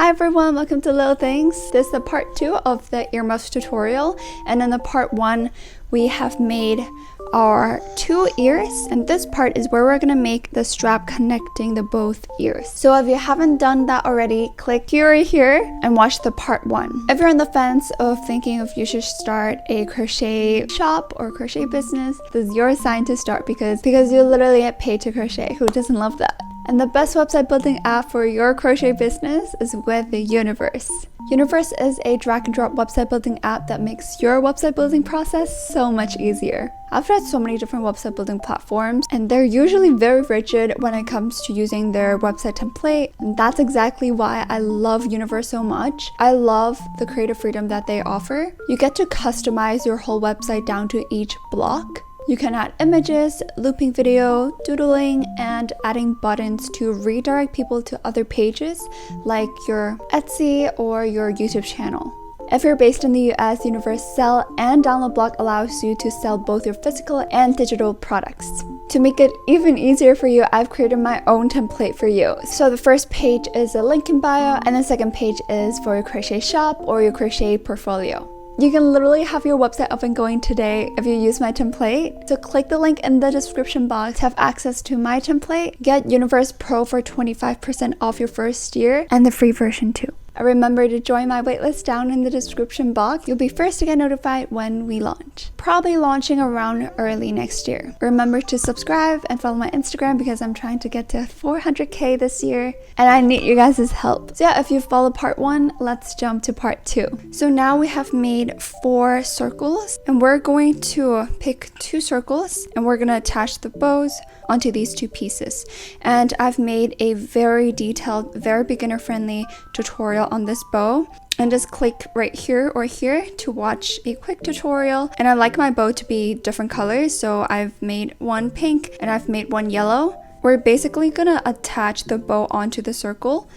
Hi everyone, welcome to Little Things. This is the part 2 of the earmuffs tutorial, and in the part 1 we have made our 2 ears, and this part is where we're gonna make the strap connecting the both ears. So if you haven't done that already, click here or here and watch the part 1. If you're on the fence of thinking if you should start a crochet shop or crochet business, this is your sign to start because you literally get paid to crochet. Who doesn't love that? And the best website building app for your crochet business is with the Universe. Universe is a drag and drop website building app that makes your website building process so much easier. I've tried so many different website building platforms and they're usually very rigid when it comes to using their website template, and that's exactly why I love Universe so much. I love the creative freedom that they offer. You get to customize your whole website down to each block. You can add images, looping video, doodling, and adding buttons to redirect people to other pages like your Etsy or your YouTube channel. If you're based in the US, Universe Sell and Download block allows you to sell both your physical and digital products. To make it even easier for you, I've created my own template for you. So the first page is a link in bio, and the second page is for your crochet shop or your crochet portfolio. You can literally have your website up and going today if you use my template. So click the link in the description box to have access to my template. Get Universe Pro for 25% off your first year and the free version too. Remember to join my waitlist down in the description box. You'll be first to get notified when we launch. Probably launching around early next year. Remember to subscribe and follow my Instagram because I'm trying to get to 400k this year and I need you guys' help. So yeah, if you followed part 1, let's jump to part 2. So now we have made 4 circles and we're going to pick 2 circles and we're going to attach the bows onto these 2 pieces. And I've made a very detailed, very beginner friendly tutorial on this bow, and just click right here or here to watch a quick tutorial. And I like my bow to be different colors, so I've made one pink and I've made one yellow. We're basically gonna attach the bow onto the circle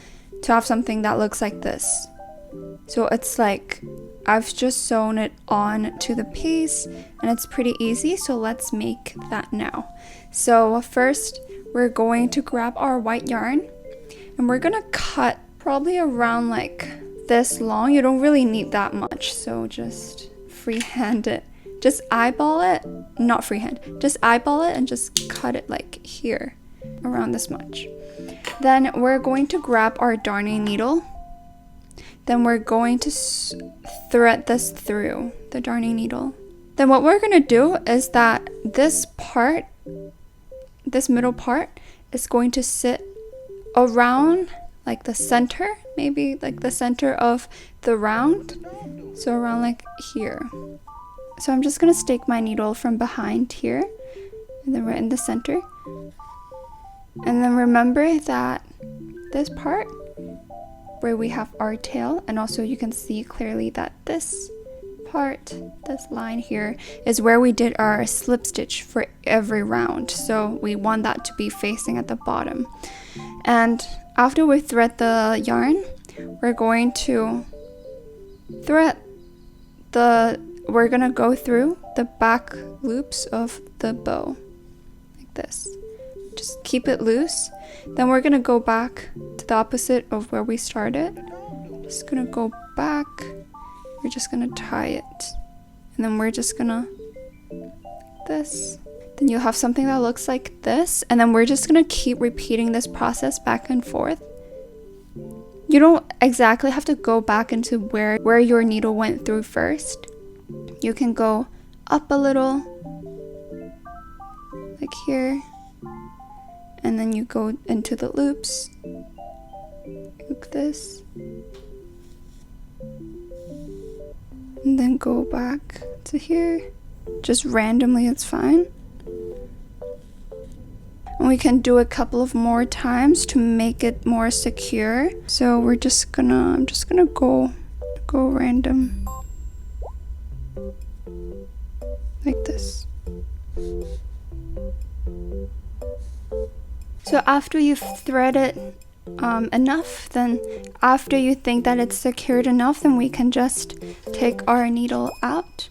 to have something that looks like this. So it's like I've just sewn it on to the piece and it's pretty easy, so let's make that now. So first we're going to grab our white yarn and we're gonna cut probably around like this long. You don't really need that much, so just freehand it. Just eyeball it, not freehand, just eyeball it and just cut it like here, around this much. Then we're going to grab our darning needle. Then we're going to thread this through the darning needle. Then what we're gonna do is that this part, this middle part, is going to sit around like the center, maybe like the center of the round. So around like here. So I'm just gonna stick my needle from behind here and then right in the center. And then remember that this part where we have our tail, and also you can see clearly that this part, this line here, is where we did our slip stitch for every round. So we want that to be facing at the bottom. And after we thread the yarn, we're going to we're gonna go through the back loops of the bow like this. Just keep it loose. Then we're gonna go back to the opposite of where we started. Just gonna go back. We're just gonna tie it. And then we're just gonna this. Then you'll have something that looks like this. And then we're just gonna keep repeating this process back and forth. You don't exactly have to go back into where your needle went through first. You can go up a little, like here. And then you go into the loops, like this. And then go back to here. Just randomly, it's fine. And we can do a couple of more times to make it more secure. So I'm just gonna go random. Like this. So after you've threaded enough, then after you think that it's secured enough, then we can just take our needle out.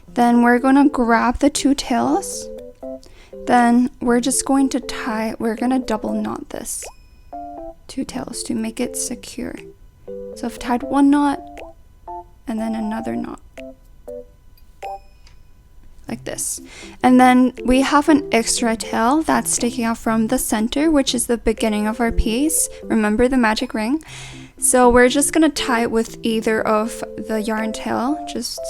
Then we're gonna grab the 2 tails. Then we're just going to double knot this 2 tails to make it secure. So I've tied one knot and then another knot. Like this. And then we have an extra tail that's sticking out from the center, which is the beginning of our piece. Remember the magic ring? So we're just gonna tie it with either of the yarn tail. Just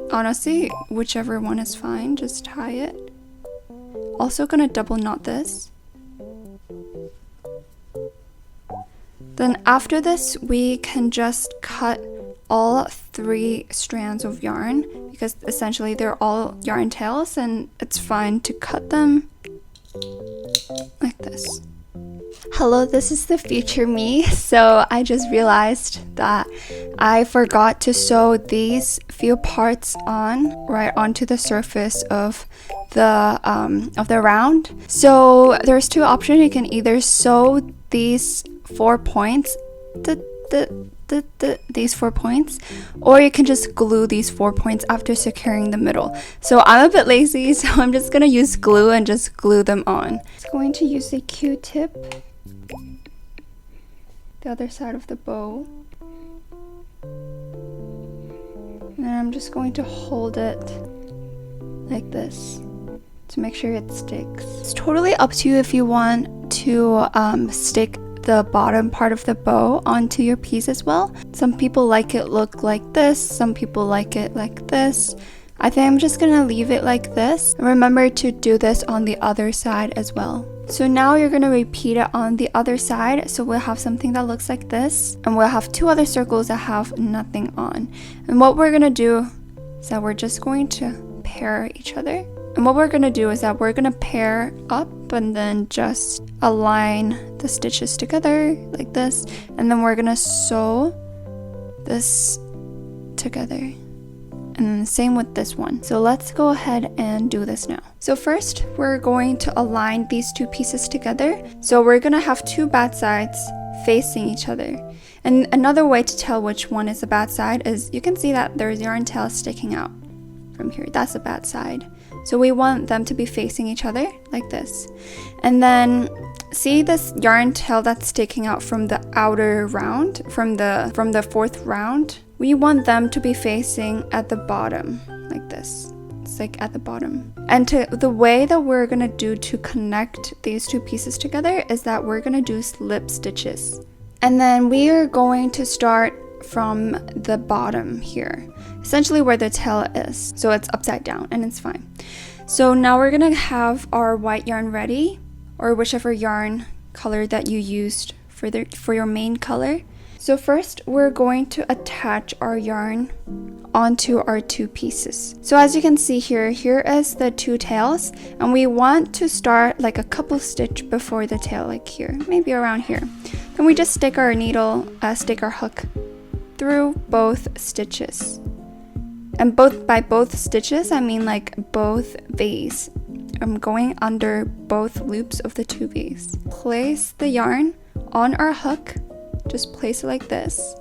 honestly, whichever one is fine, just tie it. Also gonna double knot this. Then after this, we can just cut all 3 strands of yarn because essentially they're all yarn tails and it's fine to cut them like this. Hello, this is the future me. So I just realized that I forgot to sew these few parts on right onto the surface of the round. So there's 2 options. You can either sew these 4 points, these 4 points, or you can just glue these 4 points after securing the middle. So I'm a bit lazy, so I'm just gonna use glue and just glue them on. I'm going to use a Q-tip, the other side of the bow, and then I'm just going to hold it like this to make sure it sticks. It's totally up to you if you want to stick the bottom part of the bow onto your piece as well. Some people like it look like this, some people like it like this. I think I'm just gonna leave it like this. Remember to do this on the other side as well. So now you're gonna repeat it on the other side. So we'll have something that looks like this, and we'll have 2 other circles that have nothing on. And what we're gonna do is that we're just going to pair each other. And what we're gonna do is that we're gonna pair up and then just align the stitches together like this, and then we're gonna sew this together. And then the same with this one. So let's go ahead and do this now. So first, we're going to align these 2 pieces together. So we're gonna have 2 bad sides facing each other. And another way to tell which one is the bad side is you can see that there's yarn tail sticking out from here. That's the bad side. So we want them to be facing each other like this. And then see this yarn tail that's sticking out from the outer round, from the 4th round? We want them to be facing at the bottom like this. It's like at the bottom. And the way that we're gonna do to connect these 2 pieces together is that we're gonna do slip stitches. And then we are going to start from the bottom here, essentially where the tail is. So it's upside down and it's fine. So now we're gonna have our white yarn ready, or whichever yarn color that you used for your main color. So first we're going to attach our yarn onto our 2 pieces. So as you can see here is the 2 tails, and we want to start like a couple stitch before the tail, like here, maybe around here. Then we just stick our needle, stick our hook through both stitches. And by both stitches, I mean like both V's. I'm going under both loops of the 2 V's. Place the yarn on our hook. Just place it like this.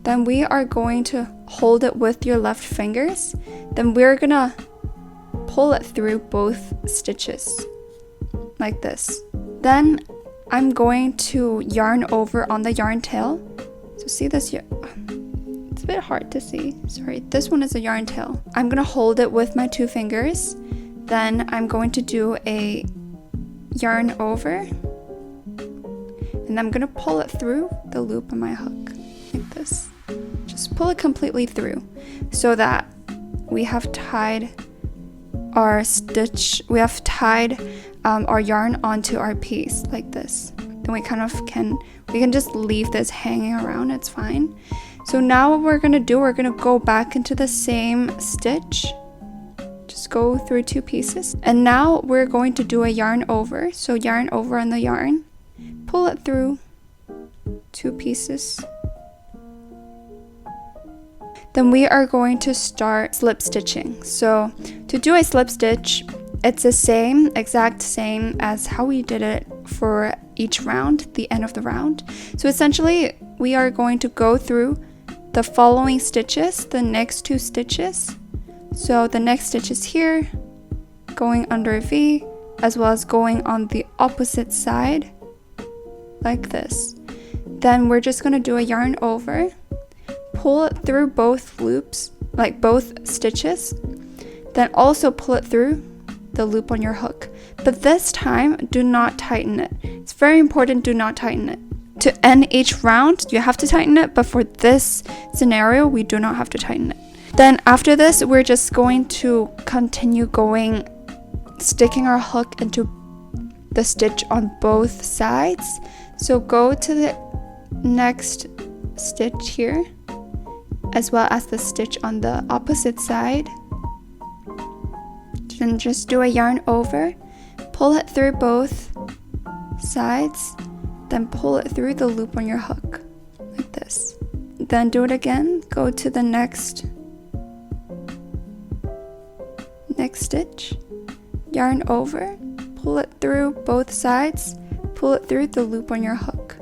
Then we are going to hold it with your left fingers. Then we're gonna pull it through both stitches like this. Then I'm going to yarn over on the yarn tail. So see this here? It's a bit hard to see. Sorry, this one is a yarn tail. I'm gonna hold it with my 2 fingers. Then I'm going to do a yarn over. And I'm gonna pull it through the loop on my hook like this. Just pull it completely through so that we have tied our stitch, we have tied our yarn onto our piece like this. Then we can just leave this hanging around, it's fine. So now what we're gonna do, we're gonna go back into the same stitch. Just go through 2 pieces. And now we're going to do a yarn over. So yarn over on the yarn. Pull it through 2 pieces. Then we are going to start slip stitching. So to do a slip stitch, it's the exact same as how we did it for each round, the end of the round. So essentially, we are going to go through the following stitches, the next 2 stitches. So the next stitch is here, going under a V, as well as going on the opposite side like this. Then we're just gonna do a yarn over, pull it through both loops, like both stitches, then also pull it through the loop on your hook. But this time, do not tighten it. It's very important, do not tighten it. To end each round, you have to tighten it, but for this scenario, we do not have to tighten it. Then after this, we're just going to continue going, sticking our hook into the stitch on both sides. So go to the next stitch here, as well as the stitch on the opposite side. Then just do a yarn over, pull it through both sides, then pull it through the loop on your hook, like this. Then do it again, go to the next stitch, yarn over, pull it through both sides, pull it through the loop on your hook,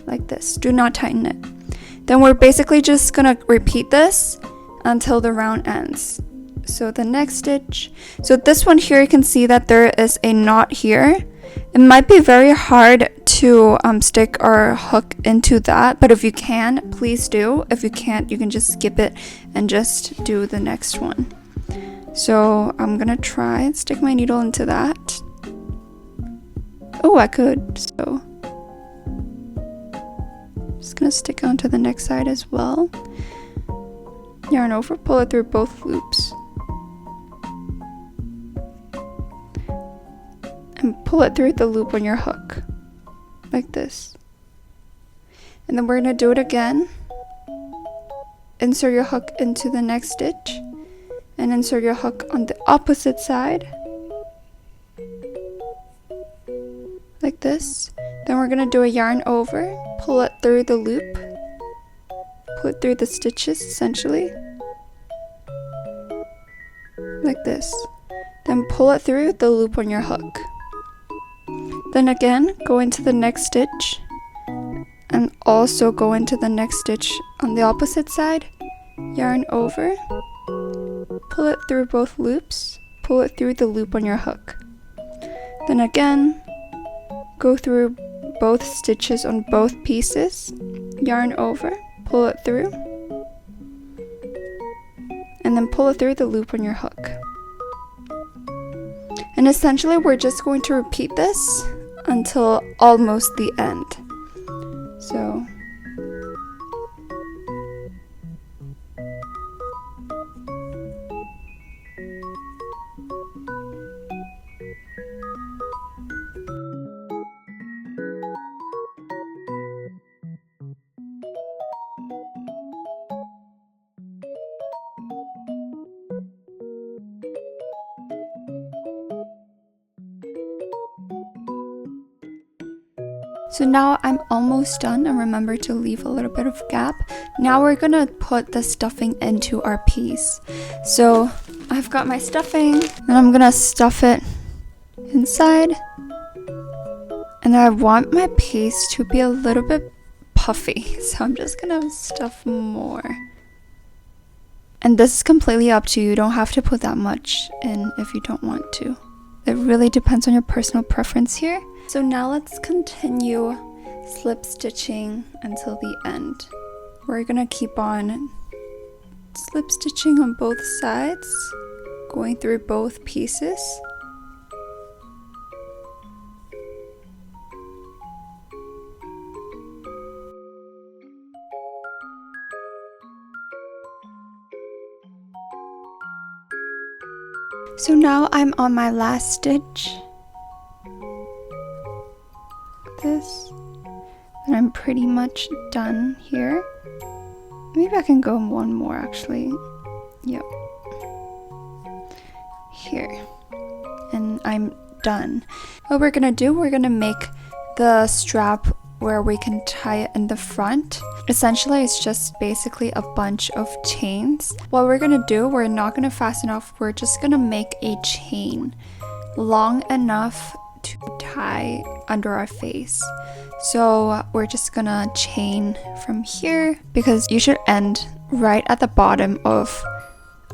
like this. Do not tighten it. Then we're basically just gonna repeat this until the round ends. So the next stitch, so this one here, you can see that there is a knot here. It might be very hard to stick our hook into that, but if you can, please do. If you can't, you can just skip it and just do the next one. So I'm gonna try and stick my needle into that. Oh, I could, so just gonna stick onto the next side as well. Yarn over, pull it through both loops, and pull it through the loop on your hook, like this. And then we're gonna do it again. Insert your hook into the next stitch, and insert your hook on the opposite side, like this. Then we're gonna do a yarn over, pull it through the loop, pull it through the stitches essentially, like this. Then pull it through the loop on your hook. Then again, go into the next stitch, and also go into the next stitch on the opposite side, yarn over, pull it through both loops, pull it through the loop on your hook. Then again, go through both stitches on both pieces, yarn over, pull it through, and then pull it through the loop on your hook. And essentially we're just going to repeat this until almost the end. So now I'm almost done, and remember to leave a little bit of gap. Now we're gonna put the stuffing into our piece. So I've got my stuffing, and I'm gonna stuff it inside. And I want my piece to be a little bit puffy, so I'm just gonna stuff more. And this is completely up to you. You don't have to put that much in if you don't want to. It really depends on your personal preference here. So now let's continue slip stitching until the end. We're gonna keep on slip stitching on both sides, going through both pieces. So now I'm on my last stitch. This, and I'm pretty much done here. Maybe I can go one more actually. Yep. Here. And I'm done. What we're gonna do, we're gonna make the strap where we can tie it in the front. Essentially, it's just basically a bunch of chains. What we're gonna do, we're not gonna fasten off, we're just gonna make a chain long enough to tie under our face. So we're just gonna chain from here, because you should end right at the bottom of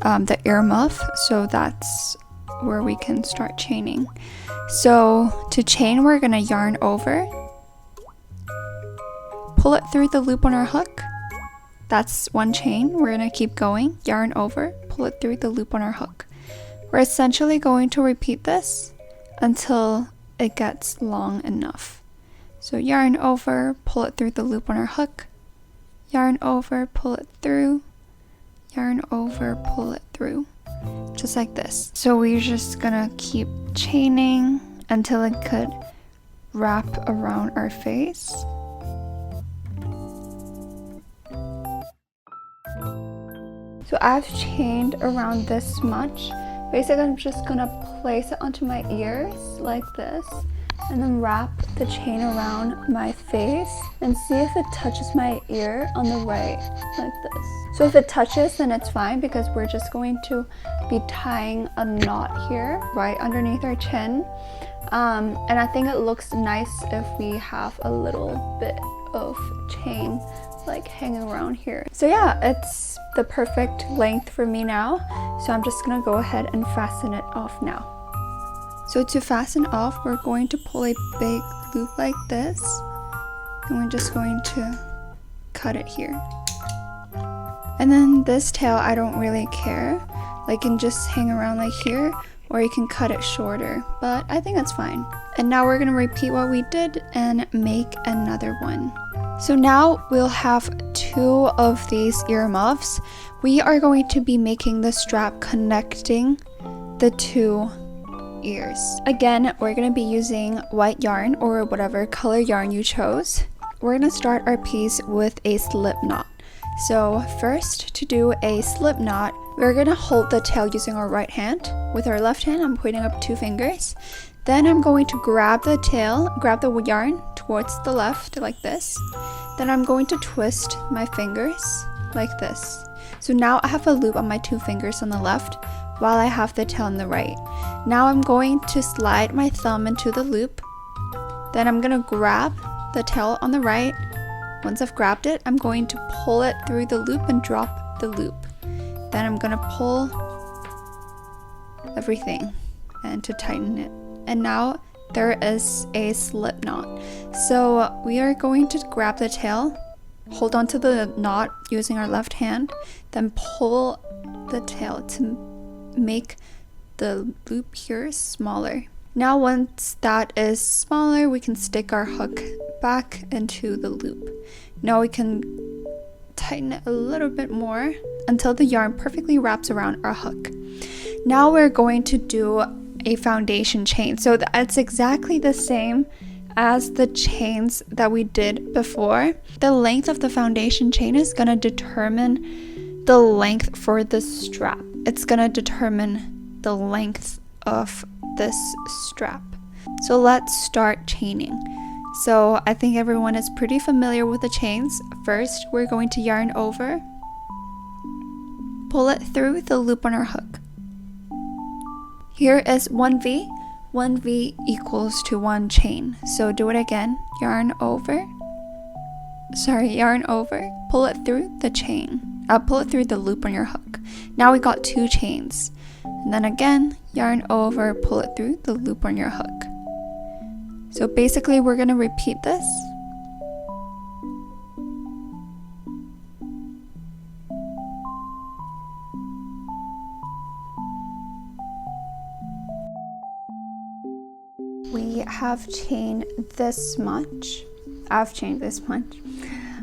the earmuff, so that's where we can start chaining. So to chain, we're gonna yarn over, pull it through the loop on our hook. That's one chain. We're gonna keep going, yarn over, pull it through the loop on our hook. We're essentially going to repeat this until it gets long enough. So yarn over, pull it through the loop on our hook, yarn over, pull it through, yarn over, pull it through, just like this. So we're just gonna keep chaining until it could wrap around our face. So I've chained around this much. Basically, I'm just gonna place it onto my ears like this and then wrap the chain around my face and see if it touches my ear on the right, like this. So if it touches, then it's fine because we're just going to be tying a knot here right underneath our chin. And I think it looks nice if we have a little bit of chain like hanging around here. So yeah, it's the perfect length for me now. So I'm just gonna go ahead and fasten it off now. So to fasten off, we're going to pull a big loop like this, and we're just going to cut it here. And then this tail, I don't really care. Like, can just hang around like here, or you can cut it shorter, but I think that's fine. And now we're gonna repeat what we did and make another one. So now we'll have 2 of these earmuffs. We are going to be making the strap connecting the 2 ears. Again, we're going to be using white yarn or whatever color yarn you chose. We're going to start our piece with a slip knot. So first, to do a slip knot, we're going to hold the tail using our right hand. With our left hand, I'm pointing up 2 fingers. Then I'm going to grab the tail, grab the yarn towards the left like this. Then I'm going to twist my fingers like this. So now I have a loop on my 2 fingers on the left while I have the tail on the right. Now I'm going to slide my thumb into the loop. Then I'm going to grab the tail on the right. Once I've grabbed it, I'm going to pull it through the loop and drop the loop. Then I'm going to pull everything and to tighten it. And now there is a slip knot. So we are going to grab the tail, hold on to the knot using our left hand, then pull the tail to make the loop here smaller. Now once that is smaller, we can stick our hook back into the loop. Now we can tighten it a little bit more until the yarn perfectly wraps around our hook. Now we're going to do a foundation chain. So that's exactly the same as the chains that we did before. The length of the foundation chain is going to determine the length for the strap. It's going to determine the length of this strap. So let's start chaining. So I think everyone is pretty familiar with the chains. First, we're going to yarn over, pull it through the loop on our hook. Here is 1V. 1V equals to 1 chain. So do it again. Yarn over, pull it through the chain. Pull it through the loop on your hook. Now we got 2 chains. And then again, yarn over, pull it through the loop on your hook. So basically we're going to repeat this. We have chained this much. I've chained this much.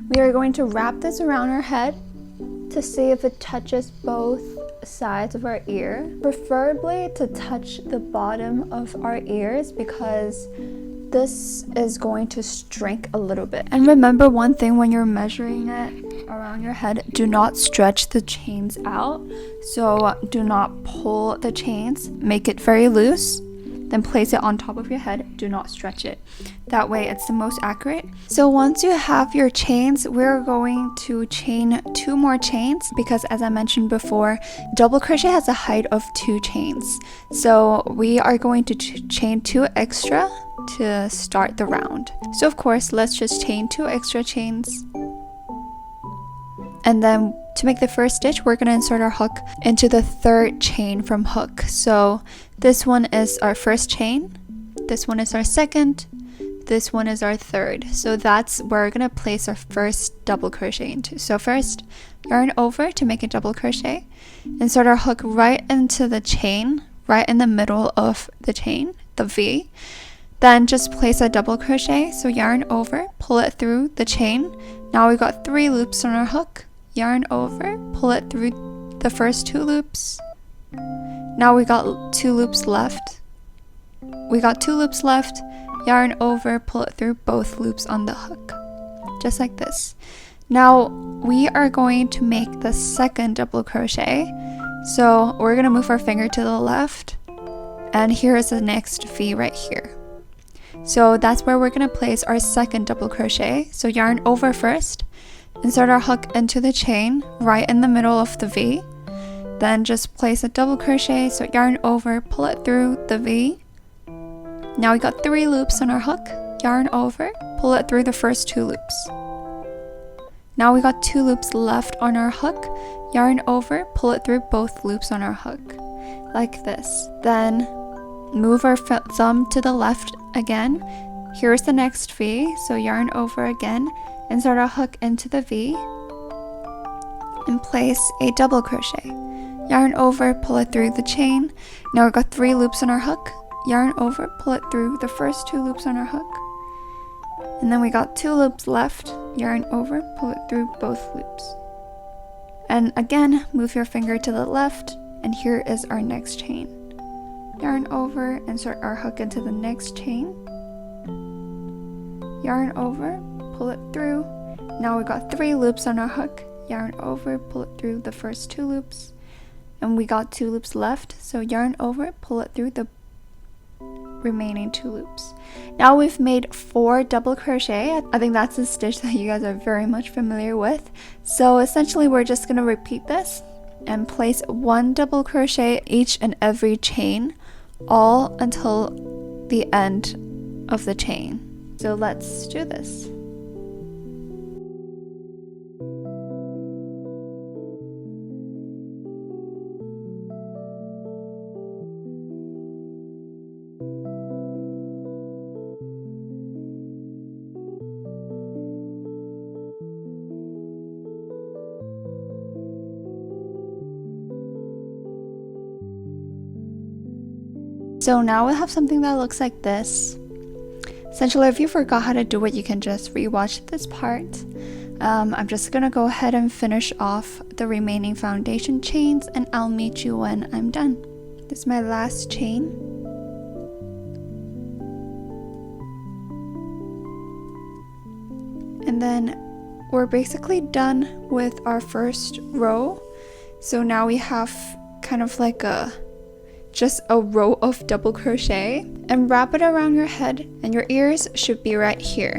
We are going to wrap this around our head to see if it touches both sides of our ear. Preferably to touch the bottom of our ears because this is going to shrink a little bit. And remember one thing when you're measuring it around your head, do not stretch the chains out. So do not pull the chains, make it very loose. Then place it on top of your head. Do not stretch it. That way it's the most accurate. So once you have your chains, we're going to chain 2 more chains because as I mentioned before, double crochet has a height of 2 chains. So we are going to chain 2 extra to start the round. So of course, let's just chain 2 extra chains. And then to make the first stitch, we're going to insert our hook into the 3rd chain from hook. So this one is our first chain, this one is our second, this one is our third. So that's where we're gonna place our first double crochet into. So first, yarn over to make a double crochet, insert our hook right into the chain, right in the middle of the chain, the V. Then just place a double crochet, so yarn over, pull it through the chain. Now we got 3 loops on our hook, yarn over, pull it through the first 2 loops. Now we got 2 loops left. Yarn over, pull it through both loops on the hook, just like this. Now we are going to make the second double crochet. So we're going to move our finger to the left, and here is the next V right here. So that's where we're going to place our second double crochet. So yarn over first, insert our hook into the chain right in the middle of the V. Then just place a double crochet, so yarn over, pull it through the V. Now we got 3 loops on our hook, yarn over, pull it through the first 2 loops. Now we got 2 loops left on our hook, yarn over, pull it through both loops on our hook, like this. Then move our thumb to the left again. Here's the next V, so yarn over again, insert our hook into the V, and place a double crochet. Yarn over, pull it through the chain. Now we've got 3 loops on our hook, yarn over, pull it through the first 2 loops on our hook. And then we got 2 loops left, yarn over, pull it through both loops. And again, move your finger to the left, and here is our next chain. Yarn over, insert our hook into the next chain. Yarn over, pull it through. Now we got 3 loops on our hook, yarn over, pull it through the first 2 loops. And we got 2 loops left, so yarn over, pull it through the remaining 2 loops. Now we've made 4 double crochet. I think that's a stitch that you guys are very much familiar with. So essentially we're just going to repeat this and place 1 double crochet each and every chain, all until the end of the chain. So let's do this. So now we have something that looks like this. Essentially, if you forgot how to do it, you can just rewatch this part. I'm just gonna go ahead and finish off the remaining foundation chains, and I'll meet you when I'm done. This is my last chain. And then we're basically done with our first row. So now we have kind of like just a row of double crochet, and wrap it around your head, and your ears should be right here.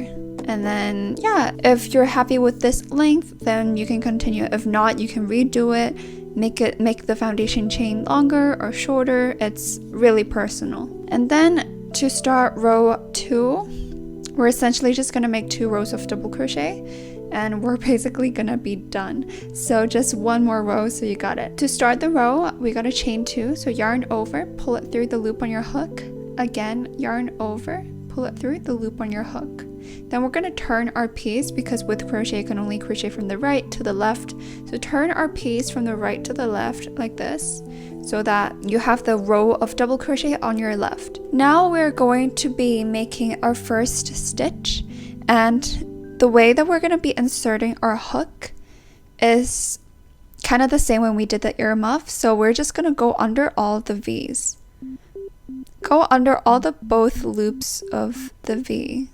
And then yeah, if you're happy with this length, then you can continue. If not, you can redo it, make the foundation chain longer or shorter. It's really personal. And then to start row 2, we're essentially just gonna make 2 rows of double crochet, and we're basically gonna be done. So just 1 more row, so you got it. To start the row, we got to chain 2, so yarn over, pull it through the loop on your hook. Again, yarn over, pull it through the loop on your hook. Then we're gonna turn our piece, because with crochet you can only crochet from the right to the left. So turn our piece from the right to the left like this, so that you have the row of double crochet on your left. Now we're going to be making our first stitch, and the way that we're going to be inserting our hook is kind of the same when we did the earmuff. So we're just going to go under all the V's. Go under all the both loops of the V.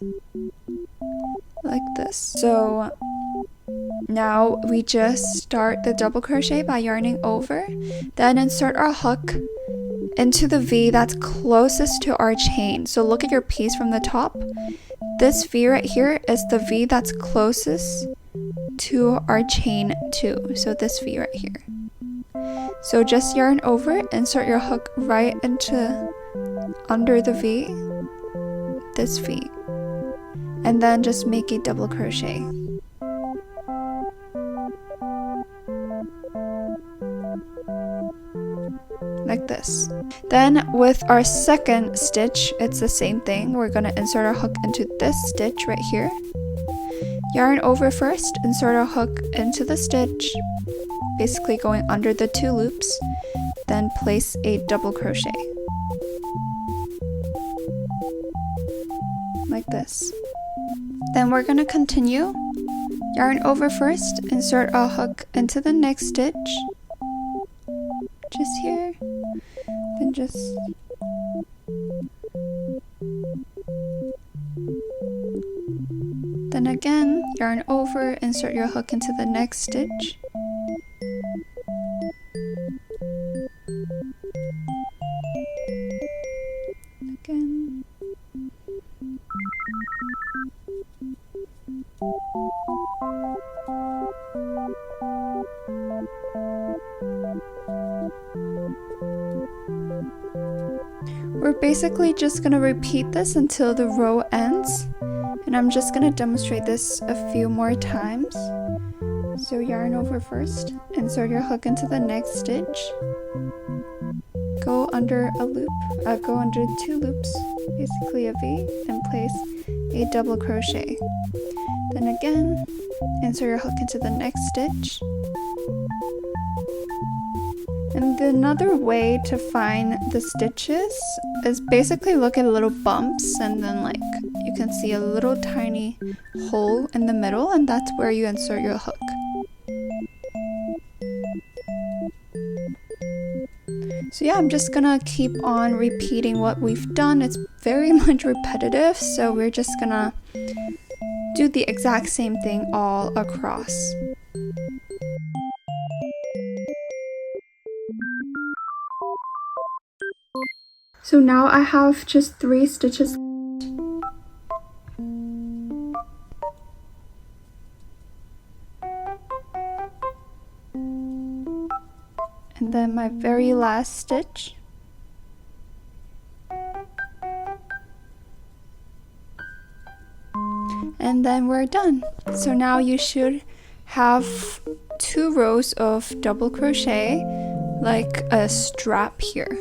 Like this. So now we just start the double crochet by yarning over. Then insert our hook into the V that's closest to our chain. So look at your piece from the top. This V right here is the V that's closest to our chain 2. So this V right here. So just yarn over, insert your hook right into under the V, this V, and then just make a double crochet. like this. Then with our second stitch, it's the same thing. We're gonna insert our hook into this stitch right here. Yarn over first, insert our hook into the stitch, basically going under the 2 loops, then place a double crochet. Like this. Then we're gonna continue. Yarn over first, insert a hook into the next stitch, just here, then just then again, yarn over, insert your hook into the next stitch, again. We're basically just gonna repeat this until the row ends, and I'm just gonna demonstrate this a few more times. So yarn over first, insert your hook into the next stitch, go under a loop, go under 2 loops, basically a V, and place a double crochet. Then again, insert your hook into the next stitch. And another way to find the stitches is basically look at little bumps, and then like you can see a little tiny hole in the middle, and that's where you insert your hook. So yeah, I'm just gonna keep on repeating what we've done. It's very much repetitive, so we're just gonna do the exact same thing all across. So now I have just 3 stitches. And then my very last stitch. And then we're done. So now you should have 2 rows of double crochet, like a strap here.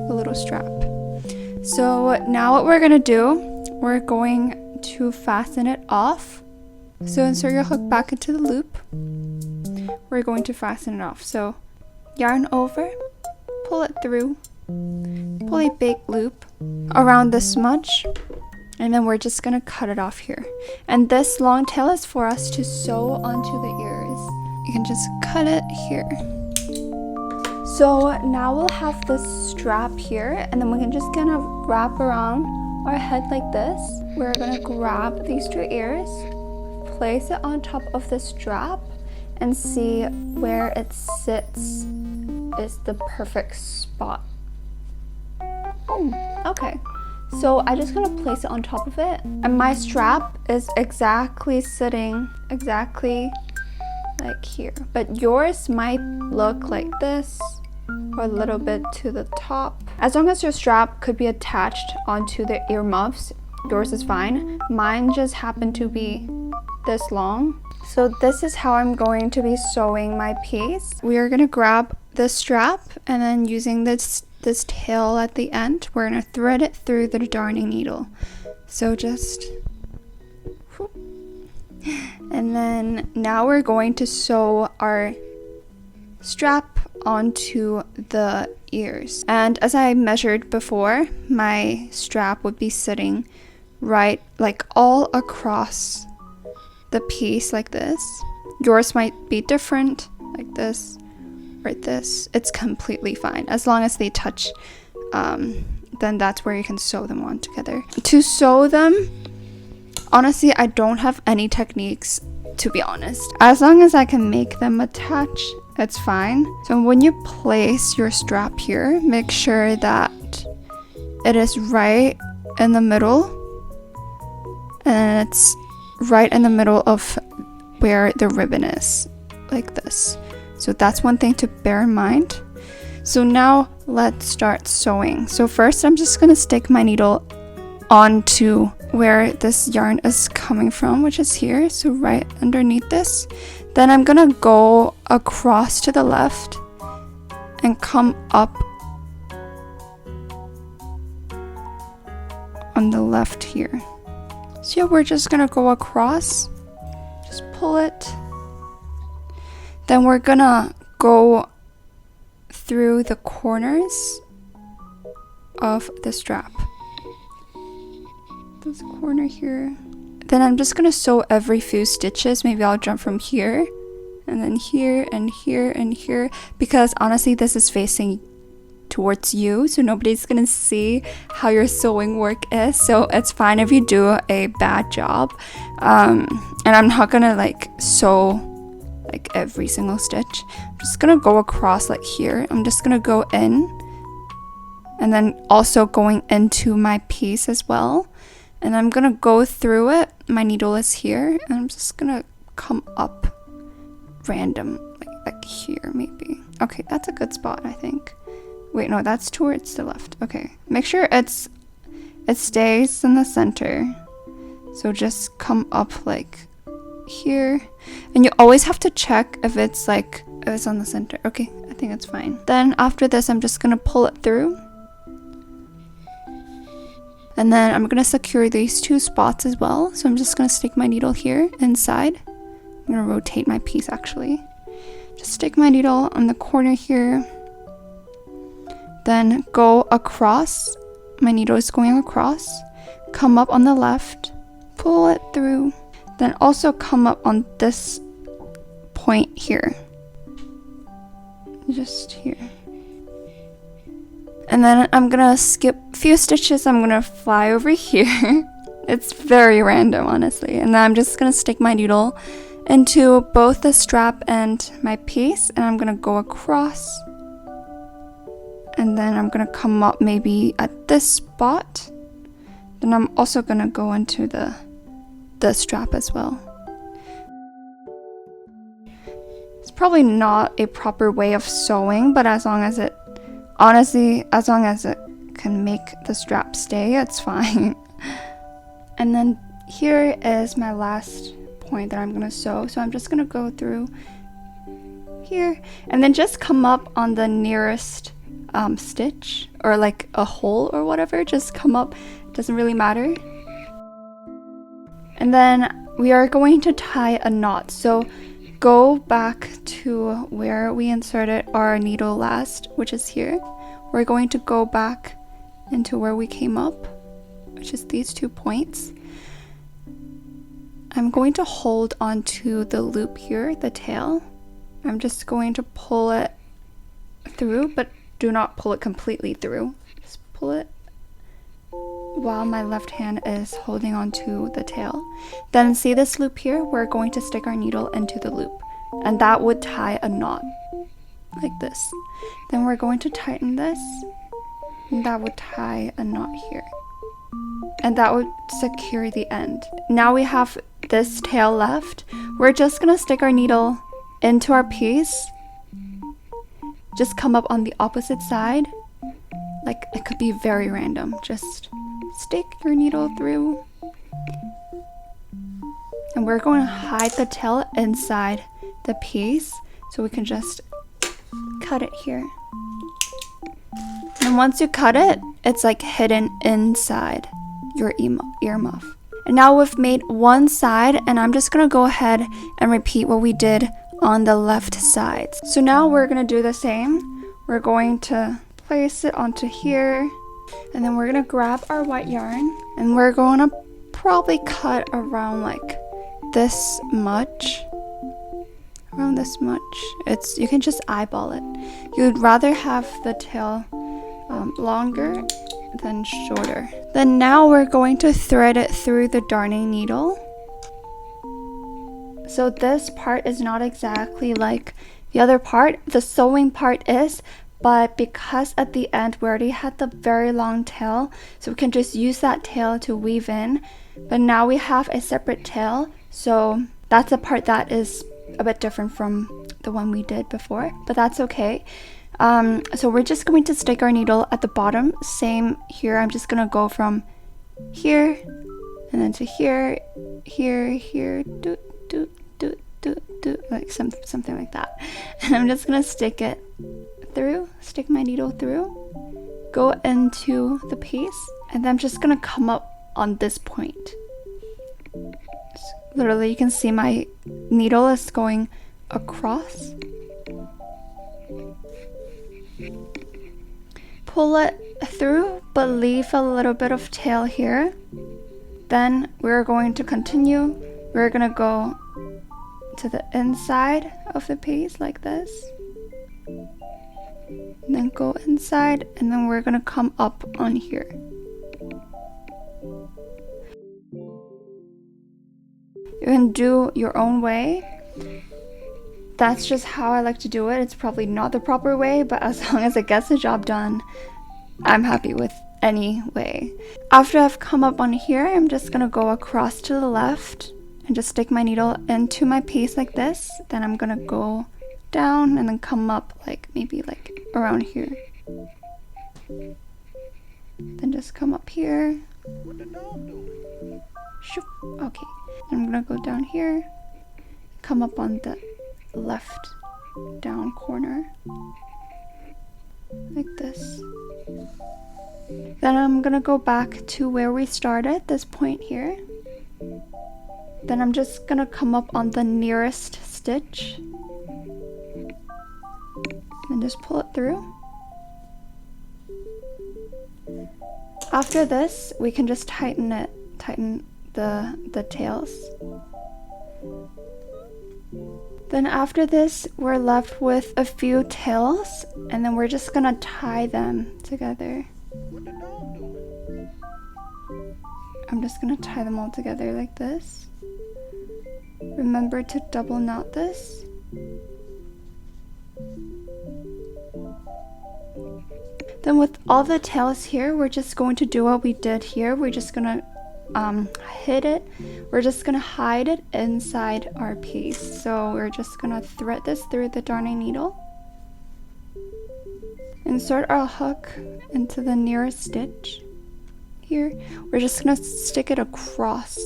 A little strap. So now what we're gonna do, we're going to fasten it off. So insert your hook back into the loop. We're going to fasten it off. So yarn over, pull it through, pull a big loop around this much, and then we're just gonna cut it off here. And this long tail is for us to sew onto the ears. You can just cut it here. So now we'll have this strap here, and then we can just kind of wrap around our head like this. We're gonna grab these 2 ears, place it on top of the strap, and see where it sits is the perfect spot. Okay, so I'm just gonna place it on top of it, and my strap is exactly sitting exactly like here, but yours might look like this or a little bit to the top. As long as your strap could be attached onto the earmuffs, yours is fine. Mine just happened to be this long. So this is how I'm going to be sewing my piece. We are gonna grab the strap, and then using this tail at the end, we're gonna thread it through the darning needle. So just, and then now we're going to sew our strap onto the ears. And as I measured before, my strap would be sitting right like all across the piece like this. Yours might be different, like this, right this. It's completely fine as long as they touch. Then that's where you can sew them on together. To sew them, honestly, I don't have any techniques, to be honest. As long as I can make them attach, it's fine. So when you place your strap here, make sure that it is right in the middle, and it's right in the middle of where the ribbon is, like this. So that's one thing to bear in mind. So now let's start sewing. So first I'm just gonna stick my needle onto where this yarn is coming from, which is here, so right underneath this. Then I'm gonna go across to the left and come up on the left here. So yeah, we're just gonna go across, just pull it. Then we're gonna go through the corners of the strap. This corner here. Then I'm just gonna sew every few stitches. Maybe I'll jump from here and then here and here and here, because honestly this is facing towards you, so nobody's gonna see how your sewing work is, so it's fine if you do a bad job. And I'm not gonna like sew like every single stitch. I'm just gonna go across like here. I'm just gonna go in and then also going into my piece as well, and I'm gonna go through it. My needle is here and I'm just gonna come up random, like here maybe. Okay, that's a good spot, I think. Wait, no, that's towards the left. Okay, make sure it stays in the center. So just come up like here, and you always have to check if it's on the center. Okay, I think it's fine. Then after this, I'm just gonna pull it through, and then I'm gonna secure these two spots as well. So I'm just gonna stick my needle here inside. I'm gonna rotate my piece actually. Just stick my needle on the corner here. Then go across. My needle is going across. Come up on the left. Pull it through. Then also come up on this point here. Just here. And then I'm gonna skip a few stitches. I'm gonna fly over here. It's very random, honestly. And then I'm just gonna stick my needle into both the strap and my piece, and I'm gonna go across. And then I'm gonna come up maybe at this spot. Then I'm also gonna go into the strap as well. It's probably not a proper way of sewing, but as long as it can make the strap stay, it's fine. And then here is my last point that I'm gonna sew. So I'm just gonna go through here and then just come up on the nearest stitch, or like a hole or whatever. Just come up, doesn't really matter. And then we are going to tie a knot. So go back to where we inserted our needle last, which is here. We're going to go back into where we came up, which is these 2 points. I'm going to hold onto the loop here, the tail. I'm just going to pull it through, but do not pull it completely through. Just pull it while my left hand is holding onto the tail. Then see this loop here? We're going to stick our needle into the loop, and that would tie a knot like this. Then we're going to tighten this, and that would tie a knot here, and that would secure the end. Now we have this tail left. We're just gonna stick our needle into our piece. Just come up on the opposite side. Like, it could be very random. Just stick your needle through. And we're going to hide the tail inside the piece, so we can just cut it here. And once you cut it, it's like hidden inside your earmuff. And now we've made one side, and I'm just gonna go ahead and repeat what we did on the left side. So now we're gonna do the same. We're going to place it onto here, and then we're gonna grab our white yarn, and we're going to probably cut around like this much. Around this much. You can just eyeball it. You'd rather have the tail longer than shorter. Then now we're going to thread it through the darning needle. So this part is not exactly like the other part. The sewing part is, but because at the end we already had the very long tail, so we can just use that tail to weave in. But now we have a separate tail, so that's a part that is a bit different from the one we did before, but that's okay. So we're just going to stick our needle at the bottom. Same here. I'm just gonna go from here and then to here, here, do, like something like that. And I'm just gonna stick it through stick my needle through, go into the piece, and then I'm just gonna come up on this point. Literally, you can see my needle is going across. Pull it through, but leave a little bit of tail here. Then we're going to continue. We're gonna go to the inside of the piece like this. And then go inside, and then we're gonna come up on here. You can do your own way. That's just how I like to do it. It's probably not the proper way, but as long as it gets the job done, I'm happy with any way. After I've come up on here, I'm just gonna go across to the left and just stick my needle into my piece like this. Then I'm gonna go down and then come up like maybe like around here. Then just come up here. Shoop. Okay. I'm gonna go down here, come up on the left down corner like this. Then I'm gonna go back to where we started, this point here. Then I'm just gonna come up on the nearest stitch and just pull it through. After this, we can just tighten the tails. Then after this, we're left with a few tails, and then we're just gonna tie them together. I'm just gonna tie them all together like this. Remember to double knot this. Then with all the tails here, we're just going to do what we did here. We're just gonna hide it inside our piece. So we're just gonna thread this through the darning needle, insert our hook into the nearest stitch here. We're just gonna stick it across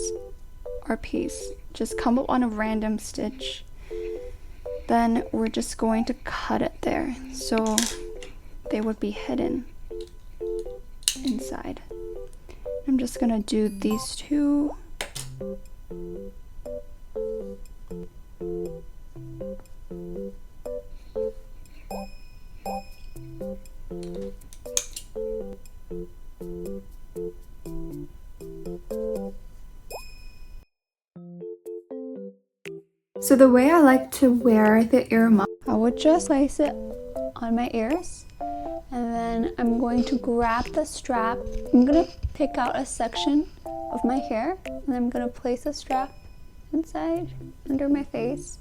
our piece, just come up on a random stitch. Then we're just going to cut it there so they would be hidden inside. I'm just gonna do these two. So the way I like to wear the earmuff, I would just place it on my ears, and then I'm going to grab the strap. I'm gonna pick out a section of my hair, and I'm gonna place the strap inside under my face.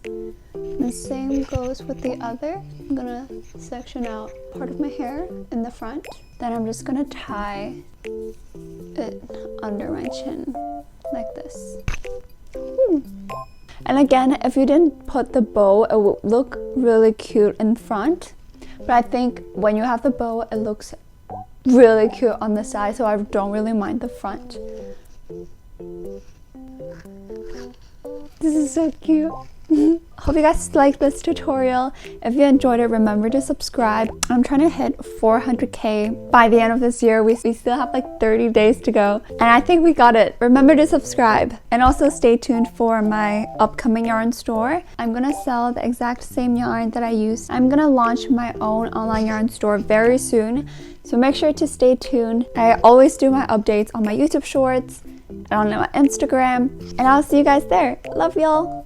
And the same goes with the other. I'm gonna section out part of my hair in the front. Then I'm just gonna tie it under my chin like this. And again, if you didn't put the bow, it would look really cute in front. But I think when you have the bow, it looks really cute on the side, so I don't really mind the front. This is so cute. Hope you guys liked this tutorial. If you enjoyed it, remember to subscribe. I'm trying to hit 400k by the end of this year. We still have like 30 days to go, and I think we got it. Remember to subscribe, and also stay tuned for my upcoming yarn store. I'm gonna sell the exact same yarn that I use. I'm gonna launch my own online yarn store very soon, so make sure to stay tuned. I always do my updates on my YouTube shorts and on my Instagram, and I'll see you guys there. Love y'all.